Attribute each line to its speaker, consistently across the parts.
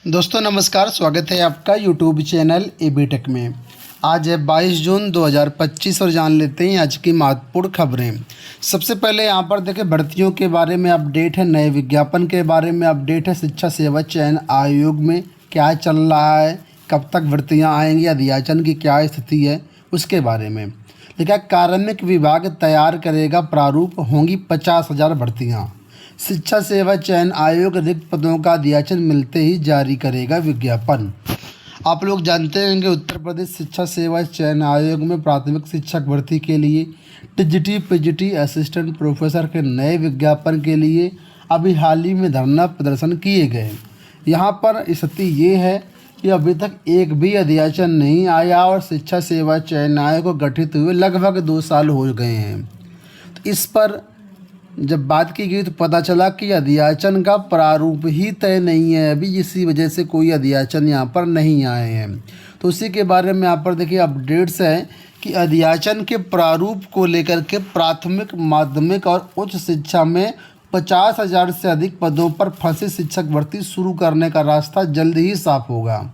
Speaker 1: दोस्तों नमस्कार, स्वागत है आपका यूट्यूब चैनल एबी टेक में। आज है 22 जून 2025 और जान लेते हैं आज की महत्वपूर्ण खबरें। सबसे पहले यहाँ पर देखें, भर्तियों के बारे में अपडेट है, नए विज्ञापन के बारे में अपडेट है, शिक्षा सेवा चयन आयोग में क्या चल रहा है, कब तक भर्तियाँ आएंगी, अध्याचन की क्या स्थिति है उसके बारे में। लिखा, कार्मिक विभाग तैयार करेगा प्रारूप, होंगी 50,000 भर्तियाँ। शिक्षा सेवा चयन आयोग रिक्त पदों का अध्याचन मिलते ही जारी करेगा विज्ञापन। आप लोग जानते होंगे, उत्तर प्रदेश शिक्षा सेवा चयन आयोग में प्राथमिक शिक्षक भर्ती के लिए टीजीटी पीजीटी असिस्टेंट प्रोफेसर के नए विज्ञापन के लिए अभी हाल ही में धरना प्रदर्शन किए गए। यहाँ पर स्थिति ये है कि अभी तक एक भी अध्याचन नहीं आया और शिक्षा सेवा चयन आयोग गठित हुए लगभग 2 साल हो गए हैं। तो इस पर जब बात की गई तो पता चला कि अध्याचन का प्रारूप ही तय नहीं है अभी, इसी वजह से कोई अध्याचन यहाँ पर नहीं आए हैं। तो उसी के बारे में यहाँ पर देखिए अपडेट्स हैं कि अध्याचन के प्रारूप को लेकर के प्राथमिक, माध्यमिक और उच्च शिक्षा में 50,000 से अधिक पदों पर फंसे शिक्षक भर्ती शुरू करने का रास्ता जल्द ही साफ होगा।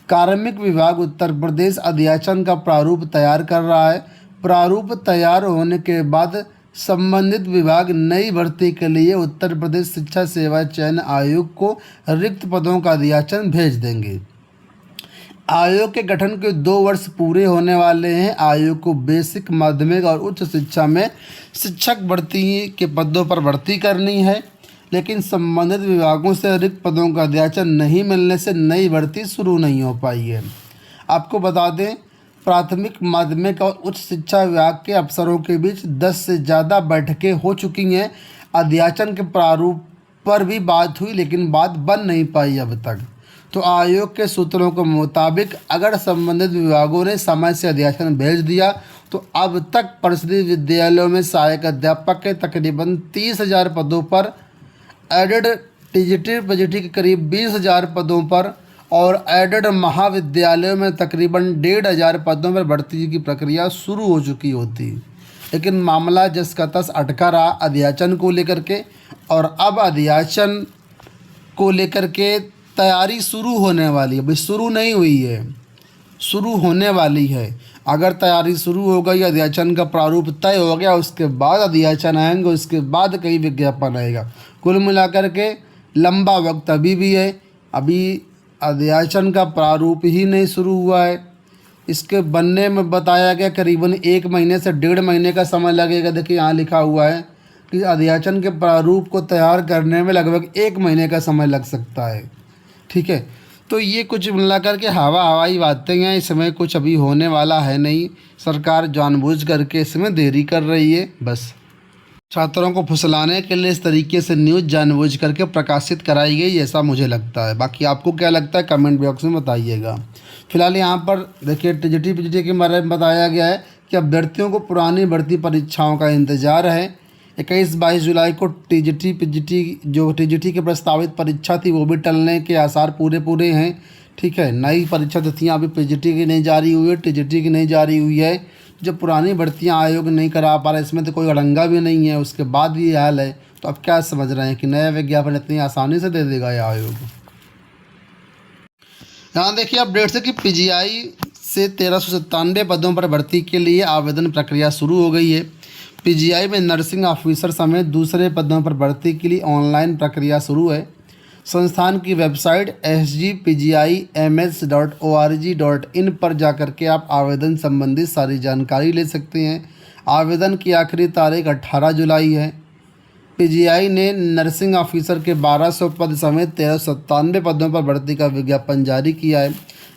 Speaker 1: कार्मिक विभाग उत्तर प्रदेश अध्याचन का प्रारूप तैयार कर रहा है। प्रारूप तैयार होने के बाद संबंधित विभाग नई भर्ती के लिए उत्तर प्रदेश शिक्षा सेवा चयन आयोग को रिक्त पदों का अध्याचन भेज देंगे। आयोग के गठन के 2 वर्ष पूरे होने वाले हैं। आयोग को बेसिक, माध्यमिक और उच्च शिक्षा में शिक्षक भर्ती के पदों पर भर्ती करनी है, लेकिन संबंधित विभागों से रिक्त पदों का अध्याचन नहीं मिलने से नई भर्ती शुरू नहीं हो पाई है। आपको बता दें, प्राथमिक, माध्यमिक और उच्च शिक्षा विभाग के अफसरों के बीच 10 से ज़्यादा बैठकें हो चुकी हैं। अध्याचन के प्रारूप पर भी बात हुई, लेकिन बात बन नहीं पाई अब तक। तो आयोग के सूत्रों के मुताबिक अगर संबंधित विभागों ने समय से अध्याचन भेज दिया तो अब तक परिषदीय विद्यालयों में सहायक अध्यापक के तकरीबन 30,000 पदों पर, एडेड टीजीटी पीजीटी के करीब 20,000 पदों पर और एडेड महाविद्यालयों में तकरीबन 1,500 पदों पर भर्ती की प्रक्रिया शुरू हो चुकी होती, लेकिन मामला जस का तस अटका रहा अध्याचन को लेकर के। और अब अध्याचन को लेकर के तैयारी शुरू होने वाली है, अभी शुरू नहीं हुई है, शुरू होने वाली है। अगर तैयारी शुरू हो गई, अध्याचन का प्रारूप तय हो गया, उसके बाद अध्याचन आएंगे, उसके बाद कई विज्ञापन आएगा। कुल मिलाकर के लंबा वक्त अभी भी है, अभी अध्याचन का प्रारूप ही नहीं शुरू हुआ है। इसके बनने में बताया गया करीबन 1 महीने से 1.5 महीने का समय लगेगा। देखिए यहाँ लिखा हुआ है कि अध्याचन के प्रारूप को तैयार करने में लगभग 1 महीने का समय लग सकता है। ठीक है, तो ये कुछ मिलाकर के हवाई बातें हैं, इसमें कुछ अभी होने वाला है नहीं। सरकार जानबूझ करके इसमें देरी कर रही है, बस छात्रों को फुसलाने के लिए इस तरीके से न्यूज़ जानबूझ करके प्रकाशित कराई गई, ऐसा मुझे लगता है। बाकी आपको क्या लगता है कमेंट बॉक्स में बताइएगा। फिलहाल यहाँ पर देखिए टीजीटी पीजीटी के बारे में बताया गया है कि अभ्यर्थियों को पुरानी भर्ती परीक्षाओं का इंतजार है। 21-22 जुलाई को टीजीटी पीजीटी जो टीजीटी की प्रस्तावित परीक्षा थी वो भी टलने के आसार पूरे हैं। ठीक है, नई परीक्षा तिथियाँ अभी पीजीटी की नहीं जारी हुई है, टीजीटी की नहीं जारी हुई है। जो पुरानी भर्तियां आयोग नहीं करा पा रहा, इसमें तो कोई अड़ंगा भी नहीं है, उसके बाद भी ये हाल है। तो अब क्या समझ रहे हैं कि नया विज्ञापन इतनी आसानी से दे देगा ये आयोग? यहाँ देखिए अपडेट्स है कि पीजीआई से 1397 पदों पर भर्ती के लिए आवेदन प्रक्रिया शुरू हो गई है। पीजीआई में नर्सिंग ऑफिसर समेत दूसरे पदों पर भर्ती के लिए ऑनलाइन प्रक्रिया शुरू है। संस्थान की वेबसाइट sgpgims.org.in पर जाकर के आप आवेदन संबंधी सारी जानकारी ले सकते हैं। आवेदन की आखिरी तारीख 18 जुलाई है। पीजीआई ने नर्सिंग ऑफिसर के 1200 पद समेत 1397 पदों पर भर्ती का विज्ञापन जारी किया है।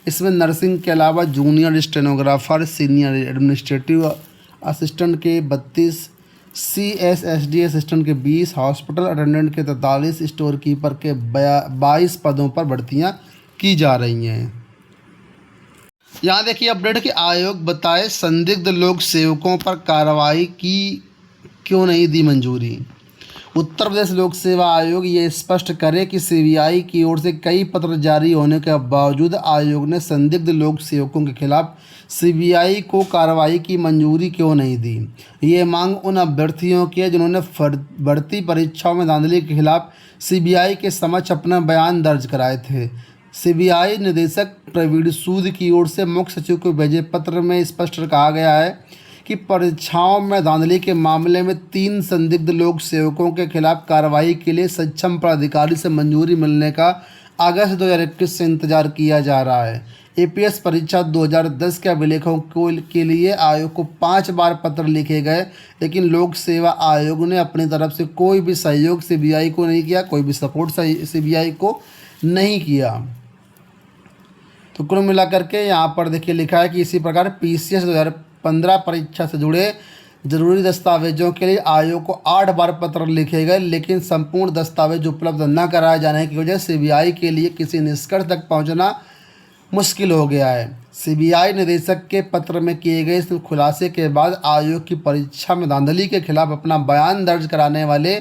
Speaker 1: इसमें नर्सिंग के अलावा junior stenographer, senior administrative assistant के 32, CSSD असिस्टेंट के 20, हॉस्पिटल अटेंडेंट के 43, स्टोर कीपर के 22 पदों पर भर्तियां की जा रही हैं। यहाँ देखिए अपडेट कि आयोग बताए संदिग्ध लोक सेवकों पर कार्रवाई की क्यों नहीं दी मंजूरी। उत्तर प्रदेश लोक सेवा आयोग ये स्पष्ट करे कि सीबीआई की ओर से कई पत्र जारी होने के बावजूद आयोग ने संदिग्ध लोक सेवकों के खिलाफ सीबीआई को कार्रवाई की मंजूरी क्यों नहीं दी। ये मांग उन अभ्यर्थियों की है जिन्होंने भर्ती परीक्षाओं में धांधली के खिलाफ सीबीआई के समक्ष अपना बयान दर्ज कराए थे। सीबीआई निदेशक प्रवीण सूद की ओर से मुख्य सचिव को भेजे पत्र में स्पष्ट कहा गया है कि परीक्षाओं में धांधली के मामले में 3 संदिग्ध लोक सेवकों के खिलाफ कार्रवाई के लिए सक्षम प्राधिकारी से मंजूरी मिलने का अगस्त 2021 से इंतजार किया जा रहा है। एपीएस परीक्षा 2010 के अभिलेखों के लिए आयोग को 5 बार पत्र लिखे गए, लेकिन लोक सेवा आयोग ने अपनी तरफ से कोई भी सहयोग सीबीआई को नहीं किया, कोई भी सपोर्ट सीबीआई को नहीं किया। तो कुल मिलाकर के यहाँ पर देखिए लिखा है कि इसी प्रकार पीसीएस 2015 परीक्षा से जुड़े जरूरी दस्तावेजों के लिए आयोग को 8 बार पत्र लिखे गए, लेकिन संपूर्ण दस्तावेज उपलब्ध न कराए जाने की वजह से सीबीआई के लिए किसी निष्कर्ष तक पहुंचना मुश्किल हो गया है। सीबीआई निदेशक के पत्र में किए गए इस खुलासे के बाद आयोग की परीक्षा में धांधली के खिलाफ अपना बयान दर्ज कराने वाले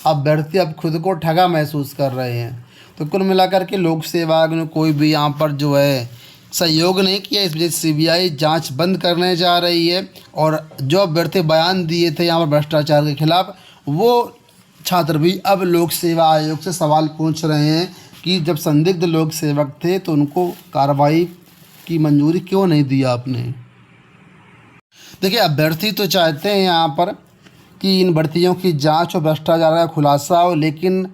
Speaker 1: अभ्यर्थी अब खुद को ठगा महसूस कर रहे हैं। तो कुल मिलाकर के लोक सेवा आयोग ने कोई भी यहाँ पर जो है सहयोग नहीं किया, इस वजह से सीबीआई जांच बंद करने जा रही है। और जो अभ्यर्थी बयान दिए थे यहाँ पर भ्रष्टाचार के खिलाफ, वो छात्र भी अब लोक सेवा आयोग से सवाल पूछ रहे हैं कि जब संदिग्ध लोक सेवक थे तो उनको कार्रवाई की मंजूरी क्यों नहीं दिया आपने। देखिए, अभ्यर्थी तो चाहते हैं यहाँ पर कि इन भर्तियों की जांच और भ्रष्टाचार का खुलासा हो, लेकिन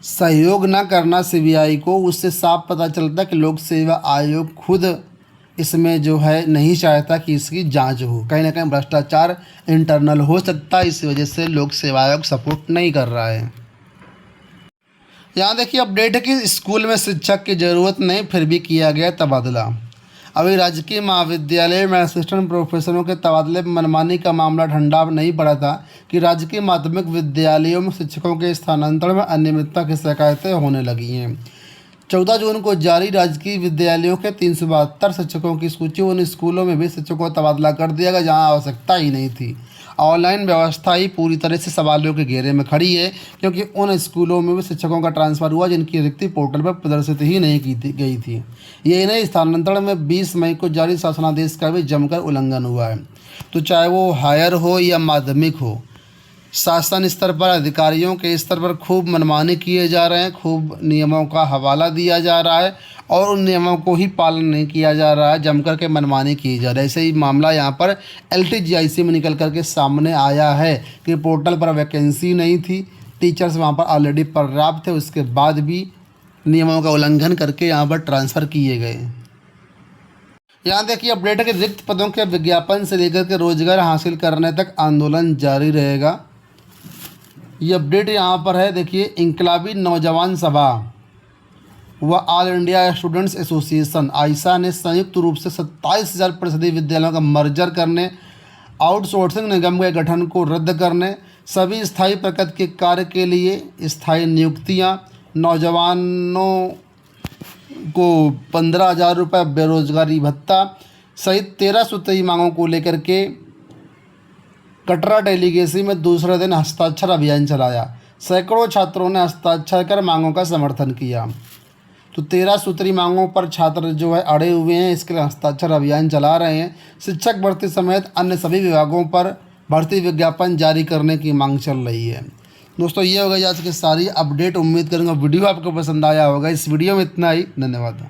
Speaker 1: सहयोग न करना सीबीआई को, उससे साफ पता चलता है कि लोक सेवा आयोग खुद इसमें जो है नहीं चाहता कि इसकी जांच हो। कहीं ना कहीं भ्रष्टाचार इंटरनल हो सकता है, इस वजह से लोक सेवा आयोग सपोर्ट नहीं कर रहा है। यहाँ देखिए अपडेट है कि स्कूल में शिक्षक की ज़रूरत नहीं, फिर भी किया गया तबादला। अभी राजकीय महाविद्यालय में असिस्टेंट प्रोफेसरों के तबादले में मनमानी का मामला ठंडा नहीं पड़ा था कि राजकीय माध्यमिक विद्यालयों में शिक्षकों के स्थानांतरण में अनियमितता की शिकायतें होने लगी हैं। 14 जून को जारी राजकीय विद्यालयों के 372 शिक्षकों की सूची, उन स्कूलों में भी शिक्षकों का तबादला कर दिया गया जहाँ आवश्यकता ही नहीं थी। ऑनलाइन व्यवस्था ही पूरी तरह से सवालों के घेरे में खड़ी है, क्योंकि उन स्कूलों में भी शिक्षकों का ट्रांसफ़र हुआ जिनकी रिक्ति पोर्टल पर प्रदर्शित ही नहीं गई थी। यही नहीं, स्थानांतरण में 20 मई को जारी शासनादेश का भी जमकर उल्लंघन हुआ है। तो चाहे वो हायर हो या माध्यमिक हो, शासन स्तर पर अधिकारियों के स्तर पर खूब मनमानी किए जा रहे हैं, खूब नियमों का हवाला दिया जा रहा है और उन नियमों को ही पालन नहीं किया जा रहा है, जमकर के मनमानी की जा रही है। ऐसे ही मामला यहाँ पर LTGIC में निकल कर के सामने आया है कि पोर्टल पर वैकेंसी नहीं थी, टीचर्स वहाँ पर ऑलरेडी पर्याप्त थे, उसके बाद भी नियमों का उल्लंघन करके यहाँ पर ट्रांसफ़र किए गए। यहाँ देखिए अपडेट है कि रिक्त पदों के विज्ञापन से लेकर के रोजगार हासिल करने तक आंदोलन जारी रहेगा। ये अपडेट यहाँ पर है। देखिए, इंकलाबी नौजवान सभा व ऑल इंडिया स्टूडेंट्स एसोसिएशन आइसा ने संयुक्त रूप से 27,000 परिषदीय विद्यालयों का मर्जर करने, आउटसोर्सिंग निगम के गठन को रद्द करने, सभी स्थायी प्रकृति के कार्य के लिए स्थायी नियुक्तियाँ, नौजवानों को 15,000 रुपये बेरोजगारी भत्ता सहित 13 सूत्री मांगों को लेकर के कटरा डेलीगेसी में दूसरे दिन हस्ताक्षर अभियान चलाया। सैकड़ों छात्रों ने हस्ताक्षर कर मांगों का समर्थन किया। तो 13 सूत्री मांगों पर छात्र जो है अड़े हुए हैं, इसके लिए हस्ताक्षर अभियान चला रहे हैं। शिक्षक भर्ती समेत अन्य सभी विभागों पर भर्ती विज्ञापन जारी करने की मांग चल रही है। दोस्तों, ये हो गई आज की सारी अपडेट। उम्मीद करूँगा वीडियो आपको पसंद आया होगा। इस वीडियो में इतना ही। धन्यवाद।